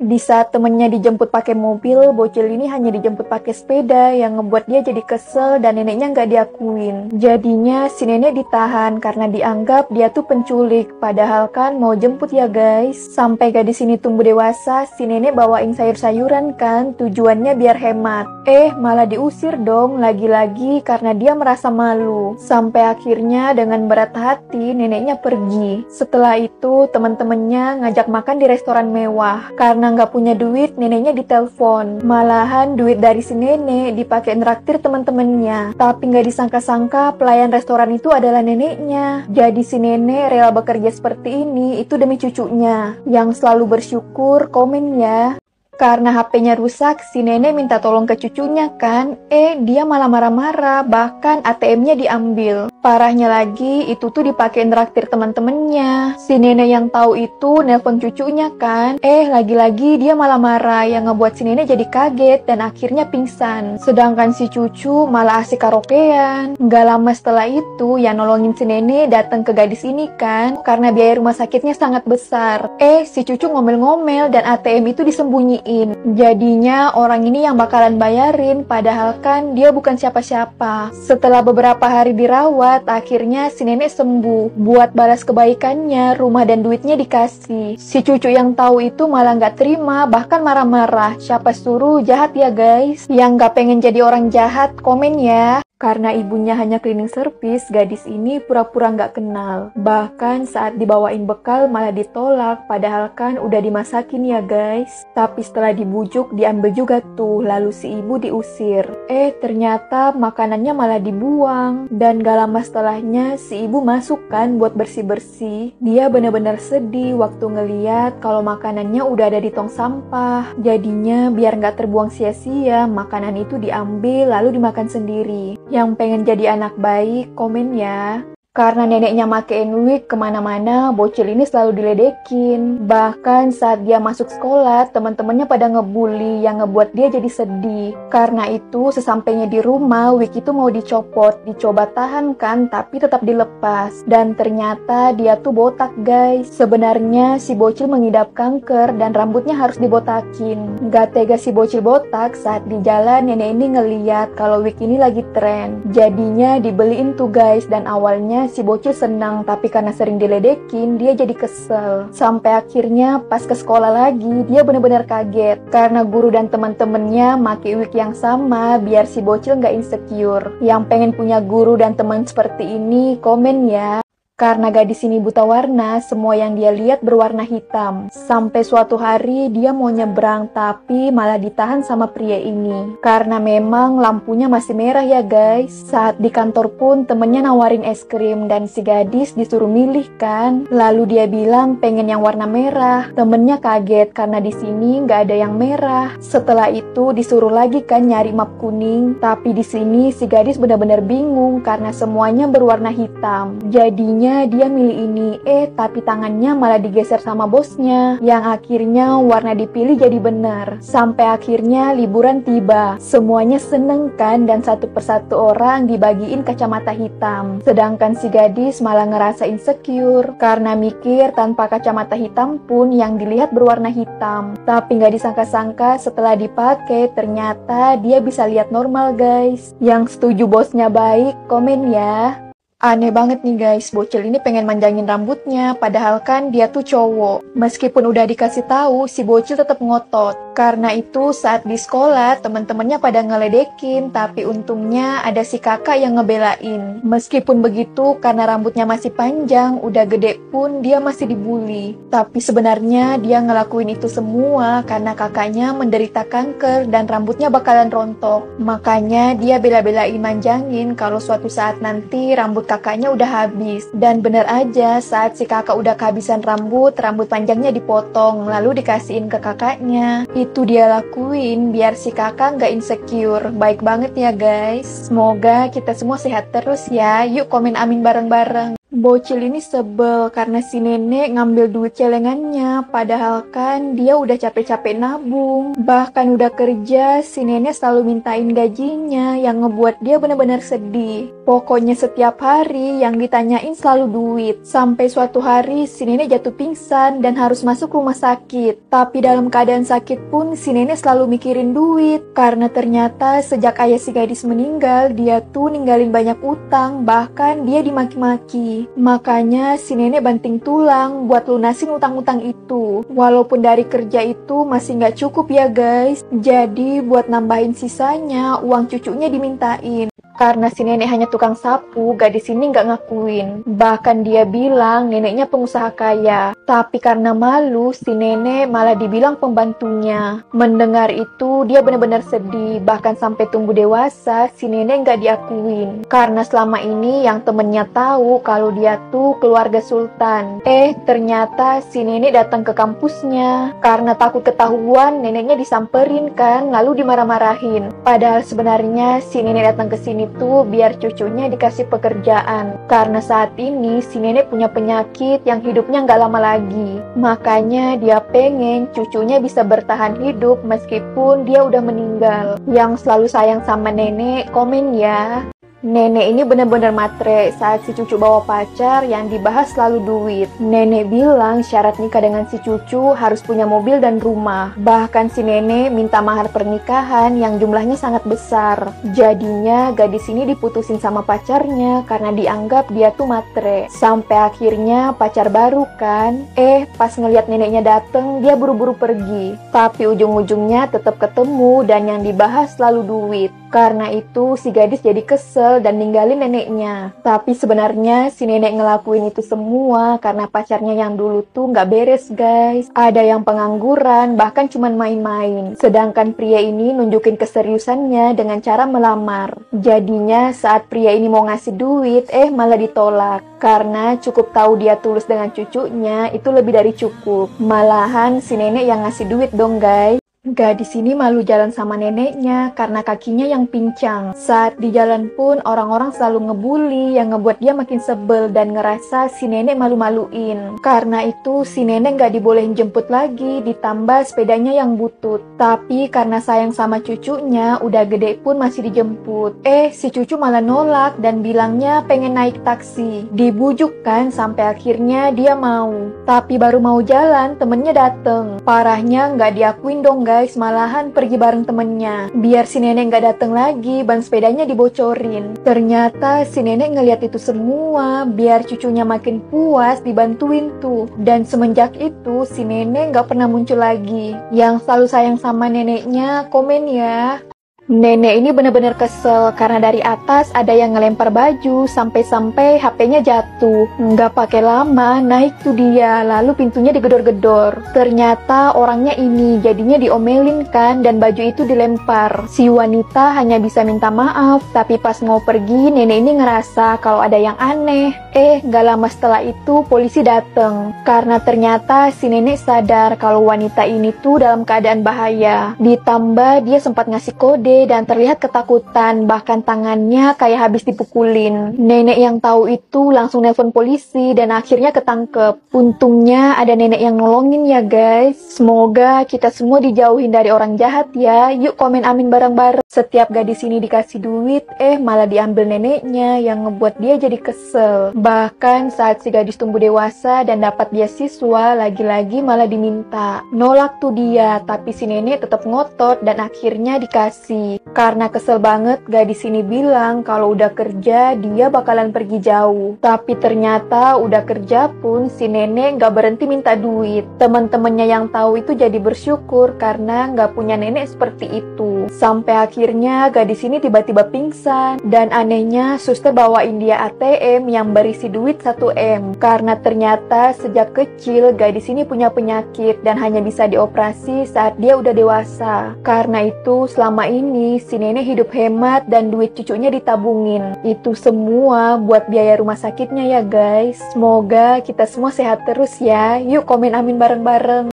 Di saat temennya dijemput pakai mobil, bocil ini hanya dijemput pakai sepeda yang ngebuat dia jadi kesel dan neneknya nggak diakuin. Jadinya si nenek ditahan karena dianggap dia tuh penculik, padahal kan mau jemput ya guys. Sampai gadis ini tumbuh dewasa, si nenek bawain sayur-sayuran kan, tujuannya biar hemat. Malah diusir dong, lagi-lagi karena dia merasa malu. Sampai akhirnya dengan berat hati neneknya pergi. Setelah itu teman-temannya ngajak makan di restoran mewah. Karena nggak punya duit, neneknya ditelepon. Malahan duit dari si nenek dipakai nraktir teman-temannya. Tapi nggak disangka-sangka pelayan restoran itu adalah neneknya. Jadi si nenek rela bekerja seperti ini itu demi cucunya. Yang selalu bersyukur, komen ya. Karena HP-nya rusak, si nenek minta tolong ke cucunya kan. Dia malah marah-marah, bahkan ATM-nya diambil. Parahnya lagi, itu tuh dipakai nraktir teman-temannya. Si nenek yang tahu itu nelpon cucunya kan. Lagi-lagi dia malah marah, yang ngebuat si nenek jadi kaget dan akhirnya pingsan. Sedangkan si cucu malah asik karaokean. Gak lama setelah itu, yang nolongin si nenek datang ke gadis ini kan. Karena biaya rumah sakitnya sangat besar. Si cucu ngomel-ngomel dan ATM itu disembunyiin. Jadinya orang ini yang bakalan bayarin, padahal kan dia bukan siapa-siapa. Setelah beberapa hari dirawat, akhirnya si nenek sembuh. Buat balas kebaikannya, rumah dan duitnya dikasih. Si cucu yang tahu itu malah nggak terima, bahkan marah-marah. Siapa suruh, jahat ya guys. Yang nggak pengen jadi orang jahat, komen ya. Karena ibunya hanya cleaning service, gadis ini pura-pura nggak kenal. Bahkan saat dibawain bekal malah ditolak, padahal kan udah dimasakin ya guys. Tapi setelah dibujuk, diambil juga tuh, lalu si ibu diusir. Ternyata makanannya malah dibuang. Dan gak lama setelahnya, si ibu masuk kan buat bersih-bersih. Dia bener-bener sedih waktu ngeliat kalau makanannya udah ada di tong sampah. Jadinya biar nggak terbuang sia-sia, makanan itu diambil lalu dimakan sendiri. Yang pengen jadi anak baik, komen ya. Karena neneknya makein wig kemana-mana, bocil ini selalu diledekin. Bahkan saat dia masuk sekolah, teman-temannya pada ngebully yang ngebuat dia jadi sedih. Karena itu, sesampainya di rumah, wig itu mau dicopot. Dicoba tahan kan, tapi tetap dilepas. Dan ternyata dia tuh botak guys. Sebenarnya si bocil mengidap kanker dan rambutnya harus dibotakin. Gak tega si bocil botak, saat di jalan nenek ini ngeliat kalau wig ini lagi tren. Jadinya dibeliin tuh guys, dan awalnya si bocil senang, tapi karena sering diledekin, dia jadi kesel. Sampai akhirnya pas ke sekolah lagi, dia benar-benar kaget. Karena guru dan teman-temannya make wig yang sama, biar si bocil nggak insecure. Yang pengen punya guru dan teman seperti ini, komen ya. Karena gadis ini buta warna, semua yang dia lihat berwarna hitam. Sampai suatu hari dia mau nyebrang, tapi malah ditahan sama pria ini. Karena memang lampunya masih merah ya guys. Saat di kantor pun temennya nawarin es krim dan si gadis disuruh milih kan. Lalu dia bilang pengen yang warna merah. Temennya kaget karena di sini nggak ada yang merah. Setelah itu disuruh lagi kan nyari map kuning. Tapi di sini si gadis benar-benar bingung karena semuanya berwarna hitam. Jadinya dia milih ini, tapi tangannya malah digeser sama bosnya, yang akhirnya warna dipilih jadi benar. Sampai akhirnya liburan tiba, semuanya seneng kan, dan satu persatu orang dibagiin kacamata hitam. Sedangkan si gadis malah ngerasa insecure, karena mikir tanpa kacamata hitam pun yang dilihat berwarna hitam. Tapi nggak disangka-sangka setelah dipakai, ternyata dia bisa lihat normal guys. Yang setuju bosnya baik, komen ya. Aneh banget nih guys, bocil ini pengen manjangin rambutnya, padahal kan dia tuh cowok. Meskipun udah dikasih tahu, si bocil tetap ngotot. Karena itu saat di sekolah, teman-temannya pada ngeledekin, tapi untungnya ada si kakak yang ngebelain. Meskipun begitu, karena rambutnya masih panjang, udah gede pun dia masih dibully. Tapi sebenarnya dia ngelakuin itu semua karena kakaknya menderita kanker dan rambutnya bakalan rontok. Makanya dia bela-belain manjangin kalau suatu saat nanti rambut kakaknya udah habis. Dan bener aja, saat si kakak udah kehabisan rambut panjangnya dipotong, lalu dikasihin ke kakaknya. Itu dia lakuin biar si kakak nggak insecure. Baik banget ya guys. Semoga kita semua sehat terus ya. Yuk komen amin bareng-bareng. Bocil ini sebel karena si nenek ngambil duit celengannya, padahal kan dia udah capek-capek nabung. Bahkan udah kerja, si nenek selalu mintain gajinya yang ngebuat dia benar-benar sedih. Pokoknya setiap hari yang ditanyain selalu duit. Sampai suatu hari si nenek jatuh pingsan dan harus masuk rumah sakit. Tapi dalam keadaan sakit pun si nenek selalu mikirin duit. Karena ternyata sejak ayah si gadis meninggal, dia tuh ninggalin banyak utang, bahkan dia dimaki-maki. Makanya si nenek banting tulang buat lunasin utang-utang itu. Walaupun dari kerja itu masih nggak cukup ya guys. Jadi buat nambahin sisanya, uang cucunya dimintain. Karena si nenek hanya tukang sapu, gadis ini nggak ngakuin. Bahkan dia bilang neneknya pengusaha kaya. Tapi karena malu, si nenek malah dibilang pembantunya. Mendengar itu, dia benar-benar sedih. Bahkan sampai tumbuh dewasa, si nenek nggak diakuin. Karena selama ini yang temennya tahu kalau dia tuh keluarga sultan. Ternyata si nenek datang ke kampusnya. Karena takut ketahuan, neneknya disamperin kan, lalu dimarah-marahin. Padahal sebenarnya si nenek datang ke sini tuh biar cucunya dikasih pekerjaan. Karena saat ini si nenek punya penyakit yang hidupnya nggak lama lagi. Makanya dia pengen cucunya bisa bertahan hidup meskipun dia udah meninggal. Yang selalu sayang sama nenek, komen ya. Nenek ini benar-benar matre saat si cucu bawa pacar yang dibahas selalu duit. Nenek bilang syarat nikah dengan si cucu harus punya mobil dan rumah. Bahkan si nenek minta mahar pernikahan yang jumlahnya sangat besar. Jadinya gadis ini diputusin sama pacarnya karena dianggap dia tuh matre. Sampai akhirnya pacar baru kan. Pas ngeliat neneknya dateng, dia buru-buru pergi. Tapi ujung-ujungnya tetap ketemu dan yang dibahas selalu duit. Karena itu si gadis jadi kesel dan ninggalin neneknya. Tapi sebenarnya si nenek ngelakuin itu semua karena pacarnya yang dulu tuh nggak beres guys. Ada yang pengangguran, bahkan cuman main-main. Sedangkan pria ini nunjukin keseriusannya dengan cara melamar. Jadinya saat pria ini mau ngasih duit, malah ditolak. Karena cukup tahu dia tulus dengan cucunya, itu lebih dari cukup. Malahan si nenek yang ngasih duit dong guys. Gadis ini malu jalan sama neneknya karena kakinya yang pincang. Saat di jalan pun orang-orang selalu ngebully yang ngebuat dia makin sebel dan ngerasa si nenek malu-maluin. Karena itu si nenek gak dibolehin jemput lagi, ditambah sepedanya yang butut. Tapi karena sayang sama cucunya, udah gede pun masih dijemput. Si cucu malah nolak dan bilangnya pengen naik taksi. Dibujuk kan sampai akhirnya dia mau. Tapi baru mau jalan, temennya dateng. Parahnya gak diakuin dong guys, malahan pergi bareng temennya. Biar si nenek gak dateng lagi, ban sepedanya dibocorin. Ternyata si nenek ngeliat itu semua, biar cucunya makin puas dibantuin tuh. Dan semenjak itu si nenek gak pernah muncul lagi. Yang selalu sayang sama neneknya, komen ya. Nenek ini benar-benar kesel karena dari atas ada yang ngelempar baju sampai-sampai HP-nya jatuh. Nggak pakai lama, naik tuh dia, lalu pintunya digedor-gedor. Ternyata orangnya ini, jadinya diomelin kan dan baju itu dilempar. Si wanita hanya bisa minta maaf, tapi pas mau pergi nenek ini ngerasa kalau ada yang aneh. Nggak lama setelah itu polisi dateng. Karena ternyata si nenek sadar kalau wanita ini tuh dalam keadaan bahaya. Ditambah dia sempat ngasih kode dan terlihat ketakutan, bahkan tangannya kayak habis dipukulin. Nenek yang tahu itu langsung nelpon polisi dan akhirnya ketangkep. Untungnya ada nenek yang nolongin ya guys. Semoga kita semua dijauhin dari orang jahat ya. Yuk komen amin bareng-bareng. Setiap gadis ini dikasih duit, malah diambil neneknya yang ngebuat dia jadi kesel. Bahkan saat si gadis tumbuh dewasa dan dapat beasiswa, lagi-lagi malah diminta. Nolak tuh dia, tapi si nenek tetap ngotot dan akhirnya dikasih. Karena kesel banget, gadis ini bilang kalau udah kerja dia bakalan pergi jauh. Tapi ternyata udah kerja pun si nenek gak berhenti minta duit. Teman-temannya yang tahu itu jadi bersyukur karena gak punya nenek seperti itu. Sampai akhirnya gadis ini tiba-tiba pingsan. Dan anehnya suster bawain dia ATM yang berisi duit 1M. Karena ternyata sejak kecil gadis ini punya penyakit dan hanya bisa dioperasi saat dia udah dewasa. Karena itu selama ini si nenek hidup hemat dan duit cucunya ditabungin. Itu semua buat biaya rumah sakitnya ya guys. Semoga kita semua sehat terus ya. Yuk komen amin bareng-bareng.